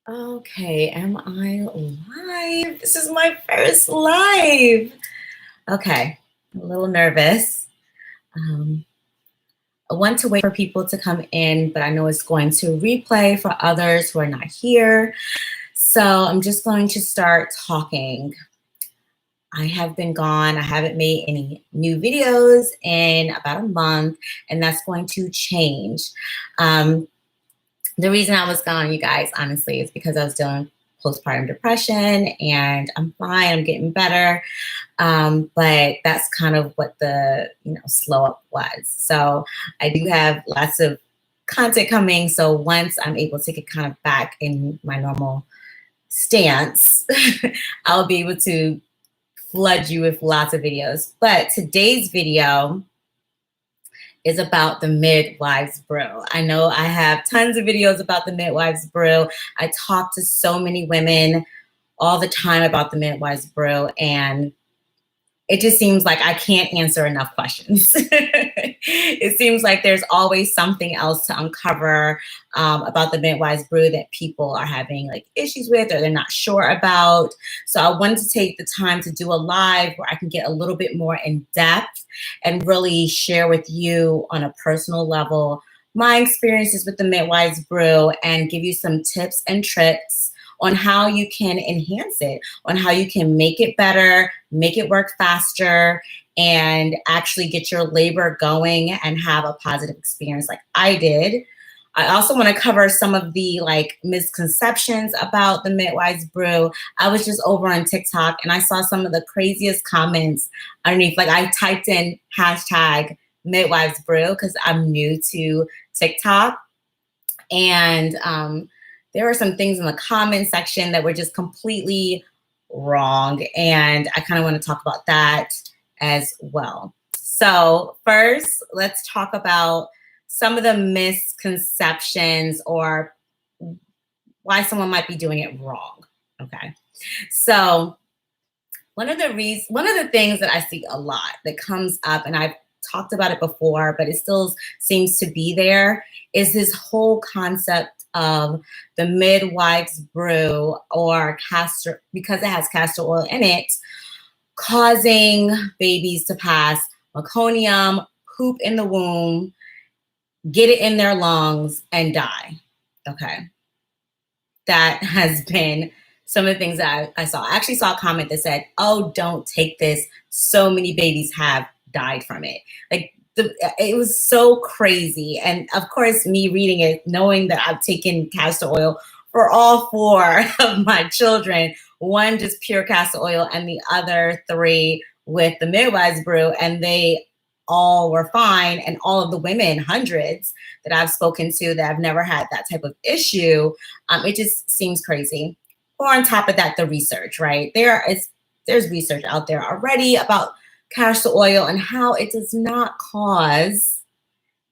Okay, am I live? This is my first live. Okay, I'm a little nervous. Um, I want to wait for people to come in, but I know it's going to replay for others who are not here. So I'm just going to start talking. I have been gone. I haven't made any new videos in about a month, and that's going to change. Um, the reason I was gone, you guys, honestly, is because I was dealing with postpartum depression, and I'm fine. I'm getting better. But that's kind of what the slow up was. So I do have lots of content coming. So once I'm able to get kind of back in my normal stance, I'll be able to flood you with lots of videos. But today's video is about the Midwife's Brew. I know I have tons of videos about the Midwife's Brew. I talk to so many women all the time about the Midwife's Brew, and it just seems like I can't answer enough questions. It seems like there's always something else to uncover about the Midwife's Brew that people are having like issues with or they're not sure about. So I wanted to take the time to do a live where I can get a little bit more in depth and really share with you on a personal level my experiences with the Midwife's Brew and give you some tips and tricks on how you can enhance it, on how you can make it better, make it work faster, and actually get your labor going and have a positive experience like I did. I also want to cover some of the misconceptions about the Midwife's Brew. I was just over on TikTok and I saw some of the craziest comments underneath. Like I typed in hashtag Midwife's Brew because I'm new to TikTok. And there were some things in the comment section that were just completely wrong. And I kind of want to talk about that as well. So first, let's talk about some of the misconceptions or why someone might be doing it wrong. Okay. So one of the things that I see a lot that comes up, and I've talked about it before, but it still seems to be there, is this whole concept of the Midwife's Brew or castor, because it has castor oil in it, causing babies to pass meconium, poop in the womb, get it in their lungs, and die. Okay. That has been some of the things that I saw. I actually saw a comment that said, "Oh, don't take this. So many babies have died from it." Like it was so crazy. And of course, me reading it, knowing that I've taken castor oil for all 4 of my children, one just pure castor oil and the other 3 with the Midwife's Brew, and they all were fine. And all of the women, hundreds that I've spoken to that have never had that type of issue, it just seems crazy. Or on top of that, the research, right? There's research out there already about castor oil and how it does not cause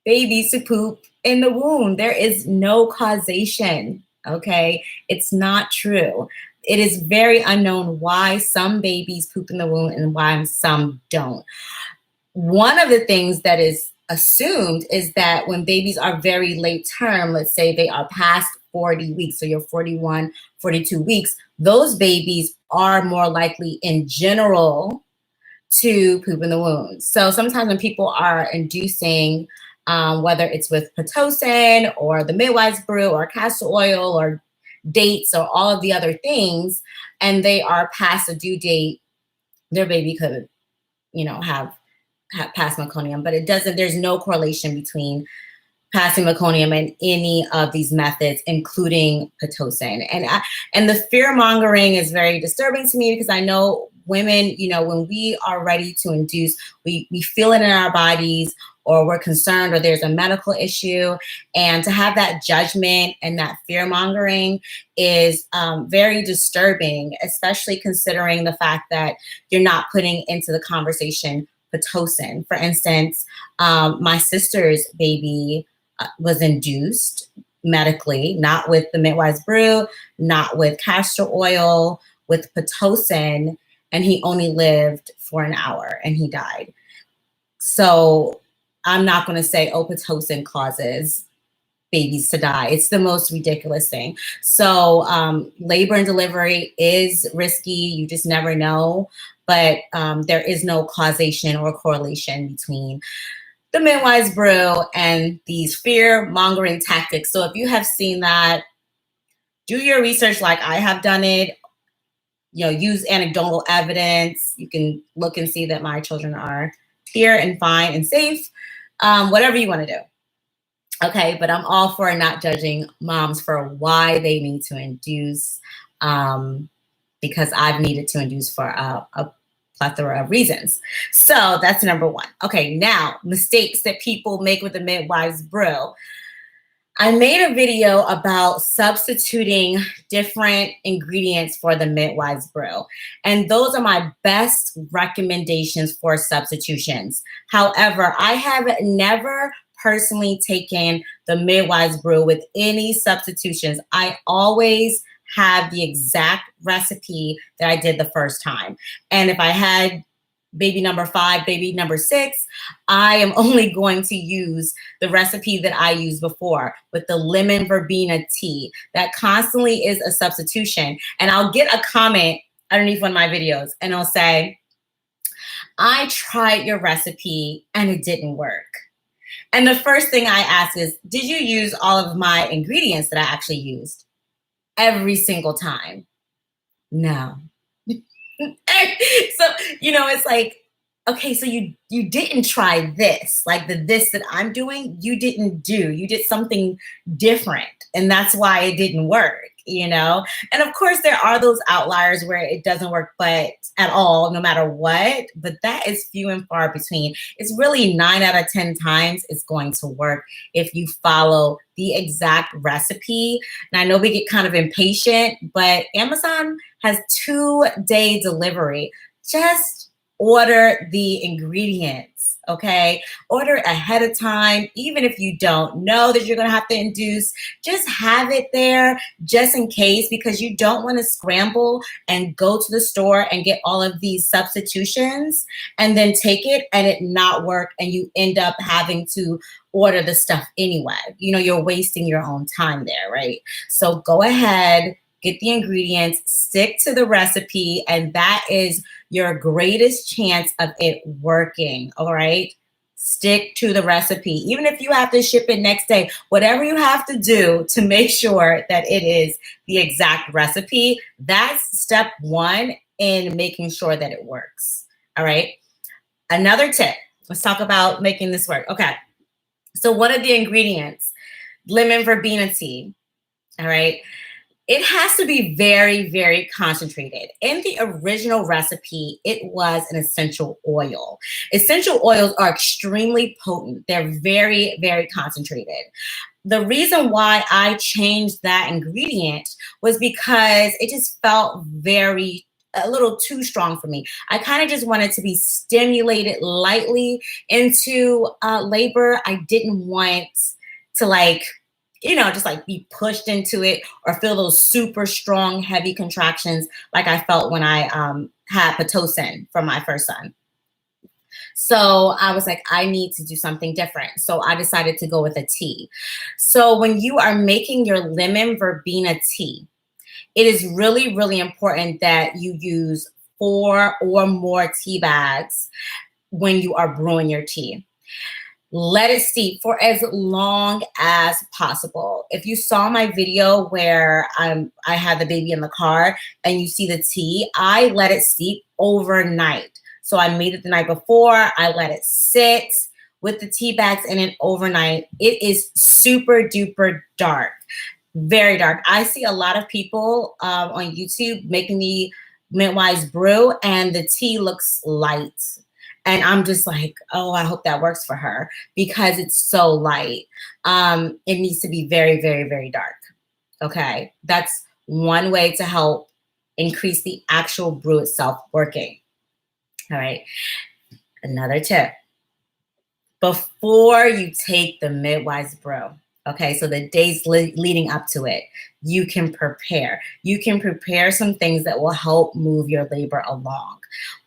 babies to poop in the womb. There is no causation, okay? It's not true. It is very unknown why some babies poop in the womb and why some don't. One of the things that is assumed is that when babies are very late term, let's say they are past 40 weeks, so you're 41, 42 weeks, those babies are more likely in general to poop in the womb. So sometimes when people are inducing, whether it's with Pitocin or the Midwife's Brew or castor oil or dates or all of the other things, and they are past a due date, their baby could, have past meconium, but it doesn't, there's no correlation between passing meconium and any of these methods, including Pitocin. And the fear mongering is very disturbing to me because I know women, when we are ready to induce, we feel it in our bodies, or we're concerned, or there's a medical issue, and to have that judgment and that fear mongering is very disturbing, especially considering the fact that you're not putting into the conversation Pitocin. For instance, my sister's baby was induced medically, not with the Midwife's Brew, not with castor oil, with Pitocin, and he only lived for an hour and he died. So I'm not going to say, oh, Pitocin causes babies to die. It's the most ridiculous thing. So labor and delivery is risky. You just never know. But there is no causation or correlation between the midwife's brew and these fear-mongering tactics. So if you have seen that, do your research like I have done it. You know, use anecdotal evidence. You can look and see that my children are here and fine and safe. Whatever you want to do. Okay, but I'm all for not judging moms for why they need to induce, because I've needed to induce for a plethora of reasons. So that's number one. Okay, now mistakes that people make with the midwife's brew. I made a video about substituting different ingredients for the midwife's brew, and those are my best recommendations for substitutions. However, I have never personally taken the midwife's brew with any substitutions. I always have the exact recipe that I did the first time. And if I had baby number 5, baby number 6, I am only going to use the recipe that I used before with the lemon verbena tea. That constantly is a substitution. And I'll get a comment underneath one of my videos and I'll say, I tried your recipe and it didn't work. And the first thing I ask is, did you use all of my ingredients that I actually used? Every single time? No. So, you know, it's like, okay, so you didn't try this, like this that I'm doing, you didn't do. You did something different. And that's why it didn't work, you know? And of course, there are those outliers where it doesn't work, but at all, no matter what. But that is few and far between. It's really 9 out of 10 times it's going to work if you follow the exact recipe. And I know we get kind of impatient, but Amazon has 2-day delivery. Just order the ingredients, okay? Order ahead of time. Even if you don't know that you're gonna have to induce, just have it there just in case, because you don't wanna scramble and go to the store and get all of these substitutions and then take it and it not work and you end up having to order the stuff anyway. You know, you're wasting your own time there, right? So go ahead, get the ingredients, stick to the recipe, and that is your greatest chance of it working, all right? Stick to the recipe. Even if you have to ship it next day, whatever you have to do to make sure that it is the exact recipe, that's step one in making sure that it works, all right? Another tip, let's talk about making this work. Okay, so what are the ingredients? Lemon verbena tea, all right? It has to be very, very concentrated. In the original recipe, it was an essential oil. Essential oils are extremely potent. They're very, very concentrated. The reason why I changed that ingredient was because it just felt a little too strong for me. I kind of just wanted to be stimulated lightly into labor. I didn't want to just like be pushed into it or feel those super strong, heavy contractions like I felt when I had Pitocin from my first son. So I was like, I need to do something different. So I decided to go with a tea. So when you are making your lemon verbena tea, it is really, really important that you use 4 or more tea bags when you are brewing your tea. Let it steep for as long as possible. If you saw my video where I had the baby in the car and you see the tea, I let it steep overnight. So I made it the night before. I let it sit with the tea bags in it overnight. It is super duper dark, very dark. I see a lot of people on YouTube making the midwife's brew and the tea looks light. And I'm just like, oh, I hope that works for her because it's so light. It needs to be very, very, very dark. Okay, that's one way to help increase the actual brew itself working. All right, another tip. Before you take the midwife's brew, okay, so the days leading up to it, you can prepare. You can prepare some things that will help move your labor along.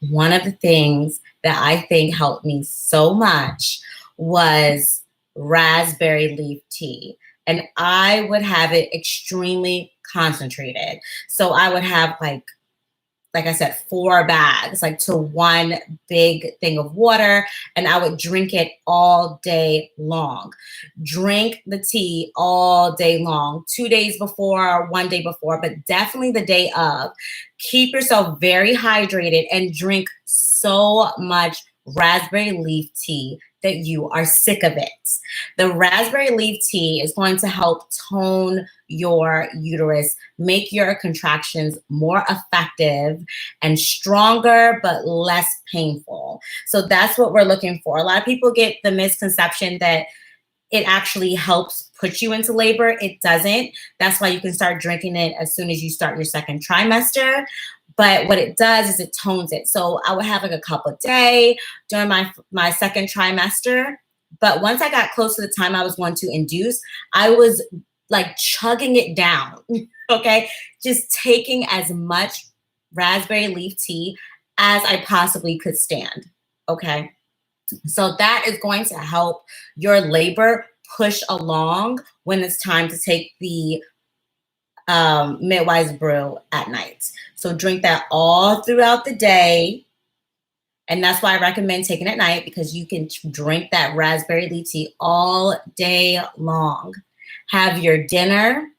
One of the things that I think helped me so much was raspberry leaf tea. and I would have it extremely concentrated. So I would have like I said, 4 bags, like to one big thing of water, and I would drink it all day long. Drink the tea all day long, 2 days before, one day before, but definitely the day of. Keep yourself very hydrated and drink so much raspberry leaf tea that you are sick of it. The raspberry leaf tea is going to help tone your uterus, make your contractions more effective and stronger, but less painful. So that's what we're looking for. A lot of people get the misconception that it actually helps put you into labor. It doesn't. That's why you can start drinking it as soon as you start your second trimester. But what it does is it tones it. So I would have like a cup a day during my second trimester. But once I got close to the time I was going to induce, I was like chugging it down. Okay. Just taking as much raspberry leaf tea as I possibly could stand. Okay. So that is going to help your labor push along when it's time to take the Midwife's Brew at night. So drink that all throughout the day. And that's why I recommend taking it at night, because you can drink that raspberry leaf tea all day long. Have your dinner.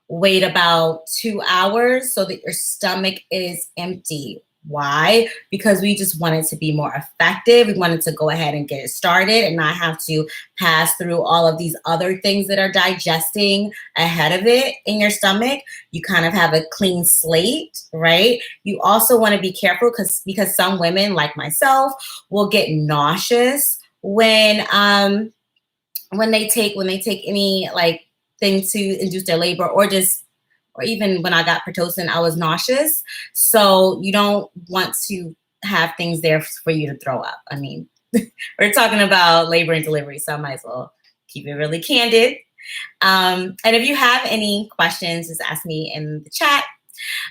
Wait about 2 hours so that your stomach is empty. Why? Because we just want it to be more effective. We wanted to go ahead and get it started and not have to pass through all of these other things that are digesting ahead of it in your stomach. You kind of have a clean slate, right? You also want to be careful because some women, like myself, will get nauseous when they take any like thing to induce their labor, or even when I got Pitocin, I was nauseous. So you don't want to have things there for you to throw up. I mean, we're talking about labor and delivery, so I might as well keep it really candid. And if you have any questions, just ask me in the chat.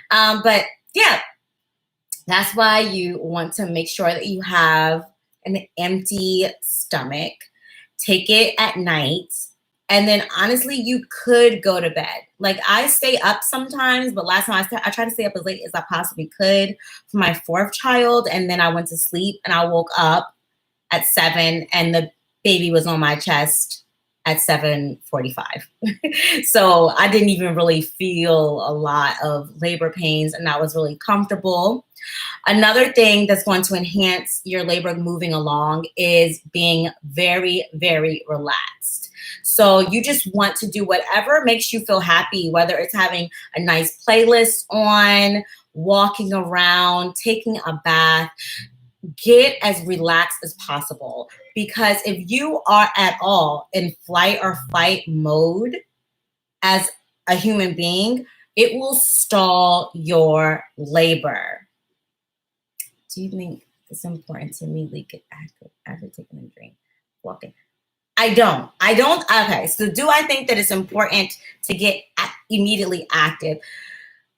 But yeah, that's why you want to make sure that you have an empty stomach. Take it at night. And then honestly, you could go to bed. Like I stay up sometimes, but last time I tried to stay up as late as I possibly could for my 4th child. And then I went to sleep and I woke up at 7 and the baby was on my chest at 7:45. So I didn't even really feel a lot of labor pains, and that was really comfortable. Another thing that's going to enhance your labor moving along is being very, very relaxed. So you just want to do whatever makes you feel happy, whether it's having a nice playlist on, walking around, taking a bath. Get as relaxed as possible, because if you are at all in flight or fight mode as a human being, it will stall your labor. Do you think it's important to immediately get active after taking a drink? Walking. I don't. Okay. So do I think that it's important to get immediately active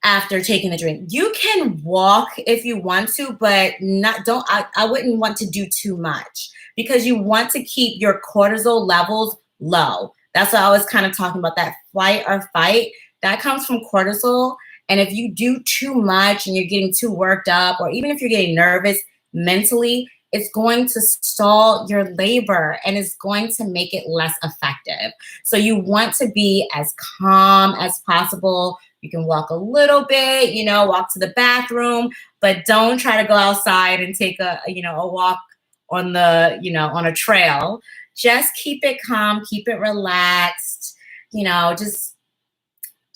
after taking the drink? You can walk if you want to, but I wouldn't want to do too much, because you want to keep your cortisol levels low. That's why I was kind of talking about that flight or fight. That comes from cortisol. And if you do too much and you're getting too worked up, or even if you're getting nervous mentally, it's going to stall your labor and it's going to make it less effective. So you want to be as calm as possible. You can walk a little bit, walk to the bathroom, but don't try to go outside and take a walk on on a trail. Just keep it calm, keep it relaxed,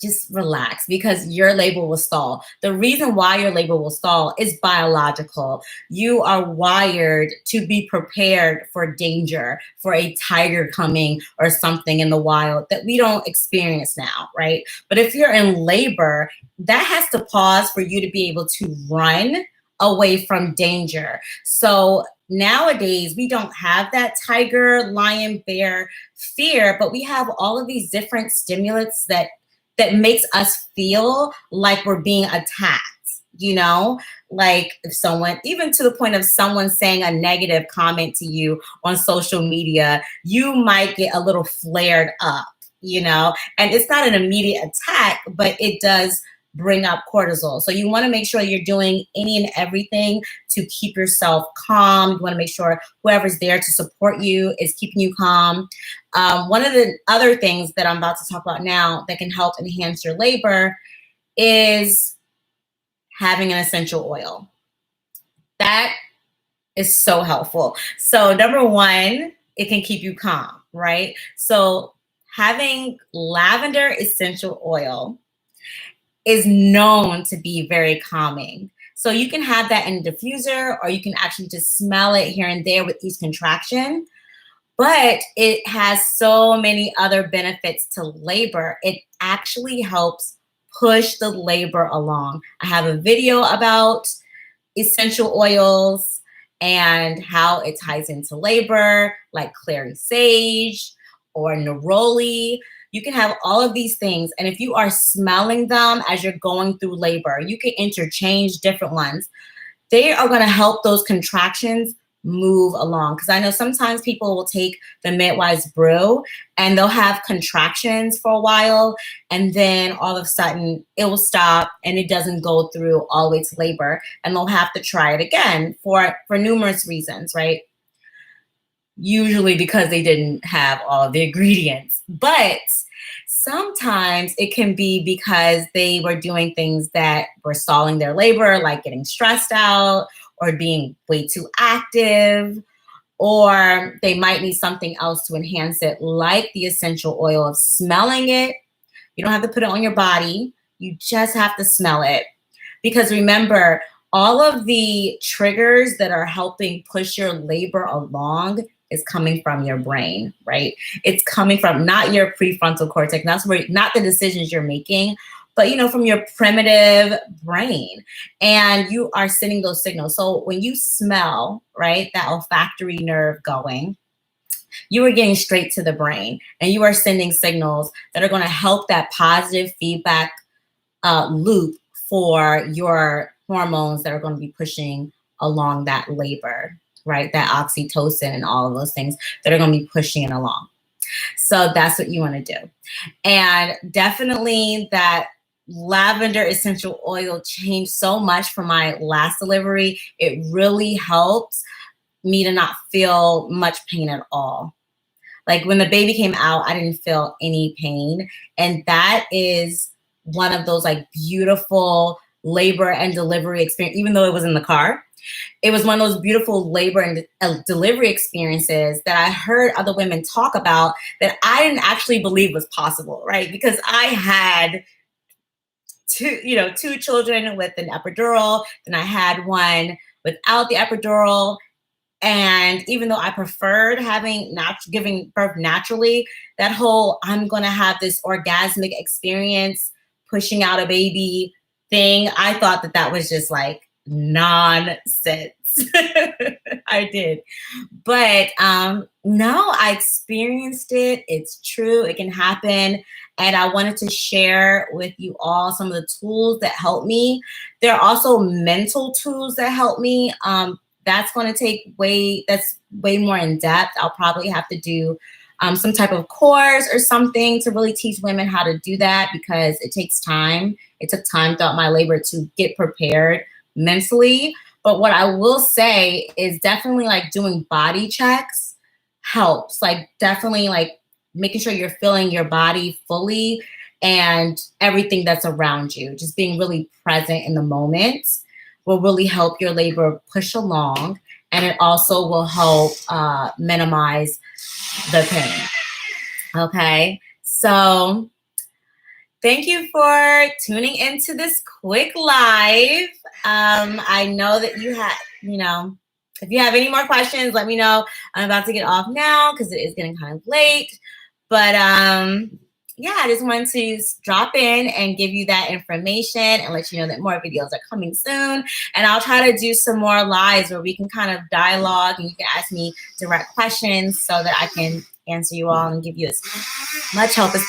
just relax, because your labor will stall. The reason why your labor will stall is biological. You are wired to be prepared for danger, for a tiger coming or something in the wild that we don't experience now, right? But if you're in labor, that has to pause for you to be able to run away from danger. So nowadays, we don't have that tiger, lion, bear fear, but we have all of these different stimulants that makes us feel like we're being attacked, like if someone, even to the point of someone saying a negative comment to you on social media, you might get a little flared up, and it's not an immediate attack, but it does bring up cortisol. So you want to make sure you're doing any and everything to keep yourself calm. You want to make sure whoever's there to support you is keeping you calm. One of the other things that I'm about to talk about now that can help enhance your labor is having an essential oil. That is so helpful. So number one, it can keep you calm, right? So having lavender essential oil is known to be very calming. So you can have that in a diffuser, or you can actually just smell it here and there with each contraction. But it has so many other benefits to labor. It actually helps push the labor along. I have a video about essential oils and how it ties into labor, like clary sage or neroli. You can have all of these things. And if you are smelling them as you're going through labor, you can interchange different ones. They are going to help those contractions move along. Because I know sometimes people will take the Midwife's Brew and they'll have contractions for a while, and then all of a sudden it will stop and it doesn't go through all the way to labor, and they'll have to try it again for numerous reasons, right? Usually because they didn't have all of the ingredients. But sometimes it can be because they were doing things that were stalling their labor, like getting stressed out or being way too active, or they might need something else to enhance it, like the essential oil of smelling it. You don't have to put it on your body. You just have to smell it. Because remember, all of the triggers that are helping push your labor along is coming from your brain, right? It's coming from not your prefrontal cortex. That's where, not the decisions you're making, but from your primitive brain. And you are sending those signals. So when you smell, right, that olfactory nerve going, you are getting straight to the brain, and you are sending signals that are going to help that positive feedback loop for your hormones that are going to be pushing along that labor, right? That oxytocin and all of those things that are going to be pushing it along. So that's what you want to do. And definitely that lavender essential oil changed so much for my last delivery. It really helped me to not feel much pain at all. Like when the baby came out, I didn't feel any pain. And that is one of those like beautiful labor and delivery experience, even though it was in the car. It was one of those beautiful labor and delivery experiences that I heard other women talk about that I didn't actually believe was possible, right? Because I had two children with an epidural, and I had one without the epidural. And even though I preferred giving birth naturally, that whole I'm going to have this orgasmic experience pushing out a baby thing, I thought that was just like nonsense. I did. But no, I experienced it. It's true. It can happen. And I wanted to share with you all some of the tools that help me. There are also mental tools that help me. That's going to take way more in depth. I'll probably have to do some type of course or something to really teach women how to do that, because it takes time. It took time throughout my labor to get prepared mentally. But what I will say is definitely like doing body checks helps. Like definitely like making sure you're feeling your body fully and everything that's around you. Just being really present in the moment will really help your labor push along, and it also will help minimize the pain. Okay, so thank you for tuning into this quick live. I know that you had, if you have any more questions, let me know. I'm about to get off now because it is getting kind of late. But yeah, I just wanted to drop in and give you that information and let you know that more videos are coming soon. And I'll try to do some more lives where we can kind of dialogue and you can ask me direct questions so that I can answer you all and give you as much help as possible.